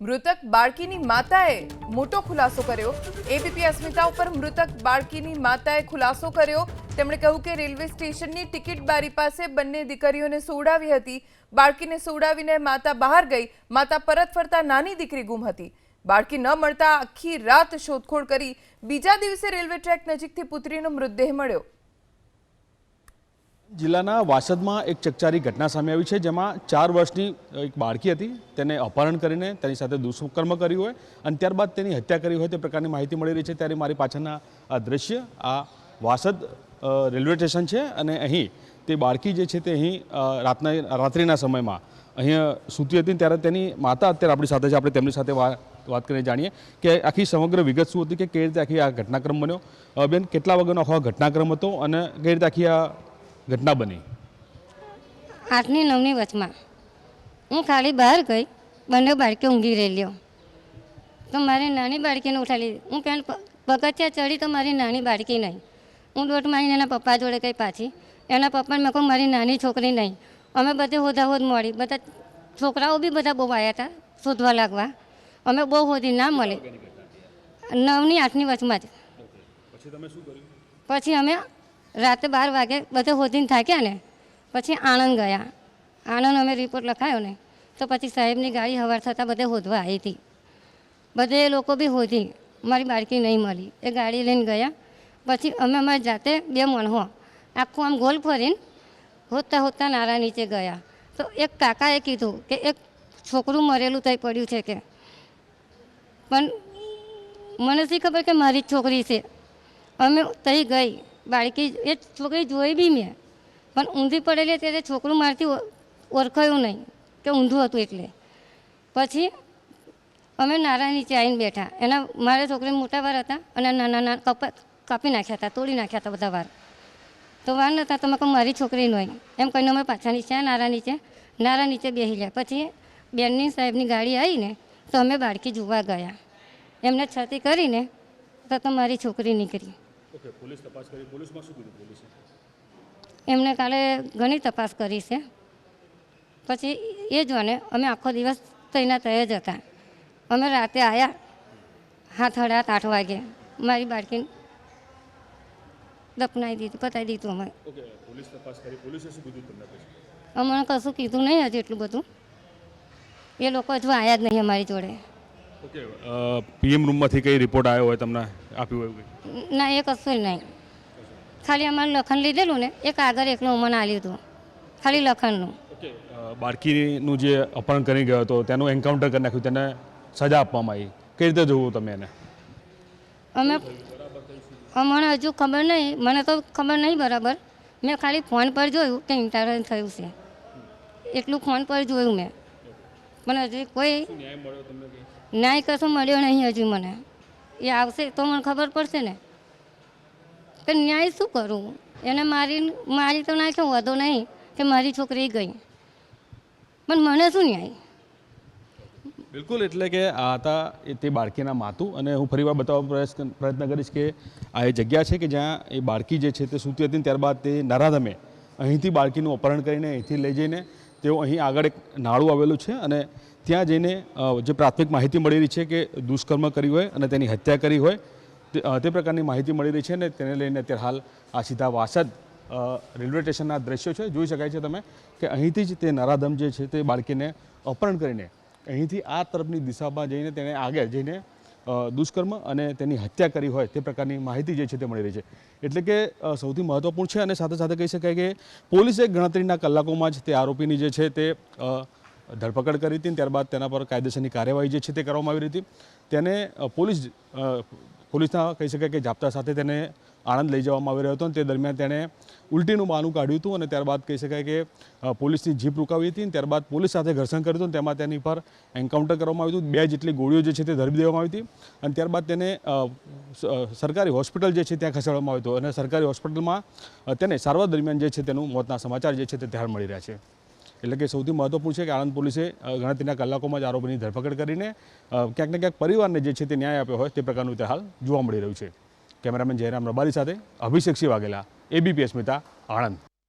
મૃતક બાળકીની માતાએ મોટો ખુલાસો કર્યો। એબીપી અસ્મિતા ઉપર મૃતક બાળકીની માતાએ ખુલાસો કર્યો। તેમણે કહ્યું કે રેલવે સ્ટેશનની ટિકિટ બારી પાસે બંને દીકરીઓને સોડાવી હતી। બાળકીને સોડાવીને માતા બહાર ગઈ। માતા પરત ફરતા નાની દીકરી ગુમ હતી। બાળકી ન મળતા આખી રાત શોધખોળ કરી। બીજા દિવસે રેલવે ટ્રેક નજીકથી પુત્રીનો મૃતદેહ મળ્યો। જિલ્લાના વાસદમાં એક ચકચારી ઘટના સામે આવી છે, જેમાં 4 વર્ષની એક બાળકી હતી, તેને અપહરણ કરીને તેની સાથે દુષ્કર્મ કર્યું હોય અને ત્યારબાદ તેની હત્યા કરી હોય તે પ્રકારની માહિતી મળી રહી છે। ત્યારે મારી પાછળના આ દ્રશ્ય આ વાસદ રેલવે સ્ટેશન છે અને અહીં તે બાળકી જે છે તે અહીં રાત્રિના સમયમાં અહીંયા સૂતી હતી। ત્યારે તેની માતા અત્યારે આપણી સાથે છે। આપણે તેમની સાથે વાત કરીને જાણીએ કે આખી સમગ્ર વિગત શું હતી, કે કઈ રીતે આખી આ ઘટનાક્રમ બન્યો। બેન, કેટલા વાગ્યાનો આખો ઘટનાક્રમ હતો અને કઈ રીતે આખી આ ઘટના બની? 8 ની 9 ની વચમાં હું ખાલી બહાર ગઈ, બંને બાળકી ઊંઘી રહેલી તો મારી નાની બાળકીને ઉઠાડી। હું પેન પગથિયા ચડી તો મારી નાની બાળકી નહીં। હું દોઢ માહીને એના પપ્પા જોડે ગઈ પાછી। એના પપ્પાને મેં કહું મારી નાની છોકરી નહીં। અમે બધે હોદાહોદ મળી, બધા છોકરાઓ બી બધા બહુ આવ્યા હતા શોધવા લાગવા। અમે બહુ હોદી ના મળે। 9 ની 8 ની વચમાં જ પછી અમે રાતે 12 વાગે બધે હોદીને થાક્યા ને પછી આણંદ ગયા। આણંદ અમે રિપોર્ટ લખાયો ને તો પછી સાહેબની ગાડી હવાર થતાં બધે હોદવા આવી હતી। બધે લોકો બી હોદી, મારી બાળકી નહીં મળી। એ ગાડી લઈને ગયા। પછી અમે અમારી જાતે 2 મણહો આખું આમ ગોલ ફરીને હોદતા નારા નીચે ગયા। તો એક કાકાએ કીધું કે એક છોકરું મરેલું થઈ પડ્યું છે કે, પણ મને શી ખબર કે મારી જ છોકરી છે। અમે તઈ ગઈ, બાળકી એ છોકરી જોઈ બી મેં, પણ ઊંધી પડેલી ત્યારે છોકરું મારથી ઓળખાયું નહીં કે ઊંધું હતું એટલે। પછી અમે નારા નીચે આવીને બેઠા। એના મારા છોકરી મોટા વાર હતા અને નાના કાપી નાખ્યા હતા, તોડી નાખ્યા હતા બધા વાર। તો વાર નહોતા તો મેં કહું મારી છોકરી નહીં એમ કહીને અમે પાછા નીચે નારા નીચે બેસી ગયા। પછી બેનની સાહેબની ગાડી આવીને તો અમે બાળકી જોવા ગયા। એમને છતી કરીને તો મારી છોકરી નીકળી। પોલીસ તપાસ કરી, પોલીસમાં શું કીધું પોલીસે? એમને કાલે ઘણી તપાસ કરી છે। પછી એ જોને અમે આખો દિવસ તૈના તય જ હતા। અમે રાતે આવ્યા 7:30 વાગે, મારી બાળકીને દફનાવી દીધી, પતાવી દીધું અમે। પોલીસ તપાસ કરી, પોલીસે શું કીધું તમને પછી? અમને કશું કીધું નહીં હજી એટલું બધું। એ લોકો હજુ આવ્યા જ નહીં અમારી જોડે। પીએમ રૂમમાંથી કઈ રિપોર્ટ આવ્યો હોય તમને આપ્યું હોય? ના, એ કશું નહીં। ખાલી અમારું લખન લીધેલું ને એ કાગળ એકલું મને આપ્યું હતું, ખાલી લખનનું। બાળકીનું જે અપહરણ કરી ગયો હતો તેનું એન્કાઉન્ટર કરી નાખ્યું, તેને સજા આપવામાં આવી, કઈ રીતે જોવું તમે એને? અમને હજુ ખબર નહીં, મને તો ખબર નહીં બરાબર। મેં ખાલી ફોન પર જોયું કે ઇન્ટરવ્યુ થયું છે, એટલું ફોન પર જોયું મેં, પણ હજુ કોઈ ન્યાય કશું મળ્યો નહીં હજુ મને। એ આવશે તો મને ખબર પડશે ને કે ન્યાય શું કરું। એને મારી તો નાખ્યો વધો નહીં કે મારી છોકરી ગઈ, પણ મને શું ન્યાય? બિલકુલ, એટલે કે આ હતા તે બાળકીના માતુ, અને હું ફરીવાર બતાવવા પ્રયત્ન કરીશ કે આ એ જગ્યા છે કે જ્યાં એ બાળકી જે છે તે સૂતી હતી। ત્યારબાદ તે નરાધમે અહીંથી બાળકીનું અપહરણ કરીને અહીંથી લઈ જઈને તેઓ અહીં આગળ એક નાળું આવેલું છે અને ત્યાં જઈને જે પ્રાથમિક માહિતી મળી રહી છે કે દુષ્કર્મ કર્યું હોય અને તેની હત્યા કરી હોય તે પ્રકારની માહિતી મળી રહી છે। અને તેને લઈને અત્યારે હાલ આ સીધા વાસદ રેલવે સ્ટેશનના દ્રશ્યો છે, જોઈ શકાય છે તમે કે અહીંથી જ તે નરાધમ જે છે તે બાળકીને અપહરણ કરીને અહીંથી આ તરફની દિશામાં જઈને તેને આગળ જઈને દુષ્કર્મ અને તેની હત્યા કરી હોય તે પ્રકારની માહિતી જે છે તે મળી રહી છે। એટલે કે સૌથી મહત્ત્વપૂર્ણ છે અને સાથે સાથે કહી શકાય કે પોલીસે ગણતરીના કલાકોમાં જ તે આરોપીની જે છે તે ધરપકડ કરી હતી। ત્યારબાદ તેના પર કાયદેસરની કાર્યવાહી જે છે તે કરવામાં આવી હતી। તેને પોલીસના કહી શકાય કે જાપ્તા સાથે તેને આણંદ લઈ જવામાં આવી રહ્યો હતો। તે દરમિયાન તેણે ઉલટીનું બહાનું કાઢ્યું હતું અને ત્યારબાદ કહી શકાય કે પોલીસની જીપ રોકાવી હતી। ત્યારબાદ પોલીસ સાથે ઘર્ષણ કર્યું હતું, તેમાં તેની પર એન્કાઉન્ટર કરવામાં આવ્યું હતું। 2 જેટલી ગોળીઓ જે છે તે ધરી દેવામાં આવી હતી અને ત્યારબાદ તેને સરકારી હોસ્પિટલ જે છે ત્યાં ખસેડવામાં આવ્યું હતું અને સરકારી હોસ્પિટલમાં તેને સારવાર દરમિયાન જે છે તેનું મોતના સમાચાર જે છે તે ધ્યાન મળી રહ્યા છે। એટલે કે સૌથી મહત્વપૂર્ણ છે કે આણંદ પોલીસે ગણતરીના કલાકોમાં જ આરોપીની ધરપકડ કરીને ક્યાંક ને ક્યાંક પરિવારને જે છે તે ન્યાય આપ્યો હોય તે પ્રકારનું તે હાલ જોવા મળી રહ્યું છે। કેમેરામેન જયરામ રબારી સાથે અભિષેક સિંહ વાઘેલા, એબીપી અસ્મિતા, આણંદ।